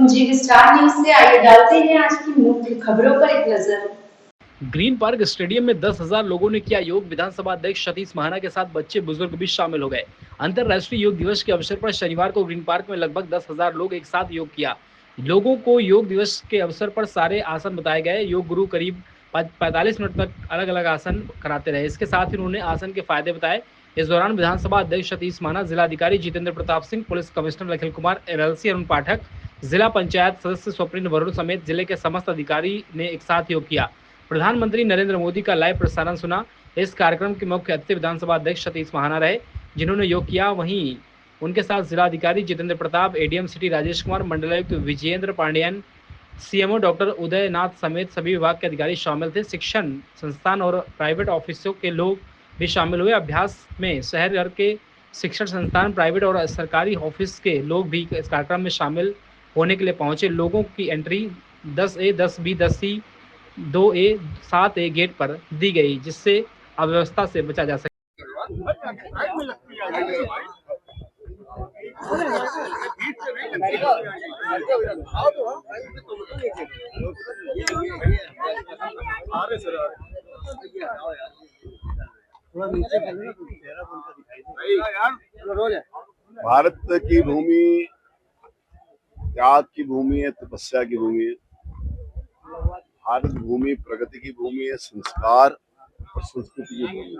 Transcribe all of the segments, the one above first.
जी star news से आइए डालते हैं आज की मुख्य खबरों पर एक नजर। ग्रीन पार्क स्टेडियम में 10,000 लोगों ने किया योग। विधानसभा अध्यक्ष सतीश महाना के साथ बच्चे बुजुर्ग भी शामिल हो गए। अंतर्राष्ट्रीय योग दिवस के अवसर पर शनिवार को ग्रीन पार्क में लगभग 10,000 लोग एक साथ योग किया। लोगों को योग दिवस के अवसर पर सारे आसन बताए गए। योग गुरु करीब 45 मिनट तक अलग अलग आसन कराते रहे। इसके साथ ही उन्होंने आसन के फायदे बताए। इस दौरान विधानसभा अध्यक्ष सतीश महाना, जिलाधिकारी Jitendra Pratap Singh, police commissioner Akhil Kumar, LLC Arun Pathak, जिला पंचायत सदस्य स्वप्निल वरुण समेत जिले के समस्त अधिकारी ने एक साथ योग किया। प्रधानमंत्री नरेंद्र मोदी का लाइव प्रसारण सुना। इस कार्यक्रम के मुख्य अतिथि विधानसभा अध्यक्ष सतीश महाना रहे, जिन्होंने योग किया। वहीं उनके साथ जिलाधिकारी जितेंद्र प्रताप, एडीएम सिटी राजेश कुमार, मंडलायुक्त विजयेंद्र पांडेयन, सीएमओ डॉक्टर उदय नाथ समेत सभी विभाग के अधिकारी शामिल थे। शिक्षण संस्थान और प्राइवेट ऑफिसों के लोग भी शामिल हुए। अभ्यास में शहर भर के शिक्षण संस्थान, प्राइवेट और सरकारी ऑफिस के लोग भी इस कार्यक्रम में शामिल होने के लिए पहुंचे। लोगों की entry 10A, 10B, 10C, 2A, 7A gate पर दी गई, जिससे अव्यवस्था से बचा जा सके। भारत की भूमि त्याग की भूमि है, तपस्या की भूमि है। भारत भूमि प्रगति की भूमि है, संस्कार और संस्कृति की भूमि है।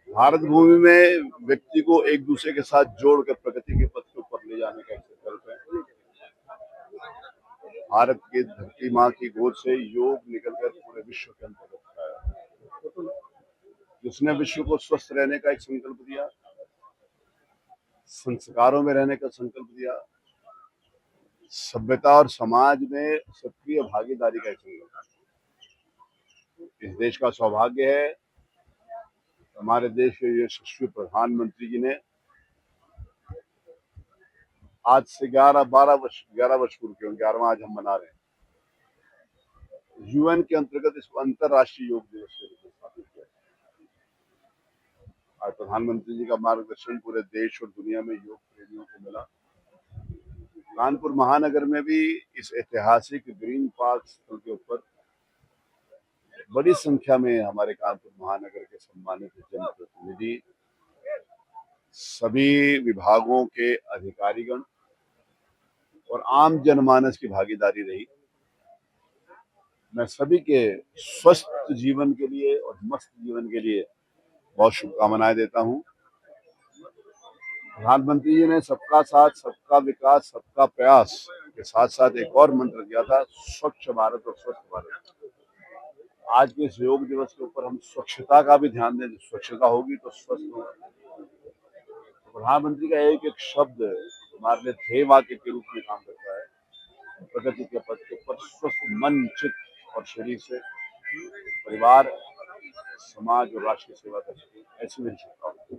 भारत भूमि में व्यक्ति को एक दूसरे के साथ जोड़कर प्रगति के पथ के ऊपर ले जाने का एक संकल्प है। भारत की धरती माँ की गोद से योग निकलकर पूरे विश्व के अंतर्गत आया, जिसने विश्व को स्वस्थ रहने का एक संकल्प दिया, संस्कारों में रहने का संकल्प दिया, सभ्यता और समाज में सक्रिय भागीदारी का एक संकल्प। इस देश का सौभाग्य है, हमारे देश के यशस्वी प्रधानमंत्री जी ने आज से 11 वर्ष पूर्व किए, 11वां आज हम मना रहे हैं। यूएन के अंतर्गत इसको अंतर्राष्ट्रीय योग दिवस के रूप में स्थापित किया। आज प्रधानमंत्री जी का मार्गदर्शन पूरे देश और दुनिया में योग प्रेमियों को मिला। कानपुर महानगर में भी इस ऐतिहासिक ग्रीन पार्क स्थल के ऊपर बड़ी संख्या में हमारे कानपुर महानगर के सम्मानित जनप्रतिनिधि, सभी विभागों के अधिकारीगण और आम जनमानस की भागीदारी रही। मैं सभी के स्वस्थ जीवन के लिए और मस्त जीवन के लिए बहुत शुभकामनाएं देता हूं। प्रधानमंत्री जी ने सबका साथ, सबका विकास, सबका प्रयास के साथ साथ एक और मंत्र दिया था, स्वच्छ भारत और स्वस्थ भारत। आज के इस योग दिवस के ऊपर हम स्वच्छता का भी ध्यान दें। स्वच्छता होगी तो स्वस्थ होगा। प्रधानमंत्री का एक एक शब्द हमारे लिए ध्येय वाक्य के रूप में काम करता है। प्रगति के पथ के ऊपर स्वस्थ मन, चित्त और शरीर से परिवार, समाज और राष्ट्र की सेवा कर सके, ऐसी मेरी शुभकामनाएं।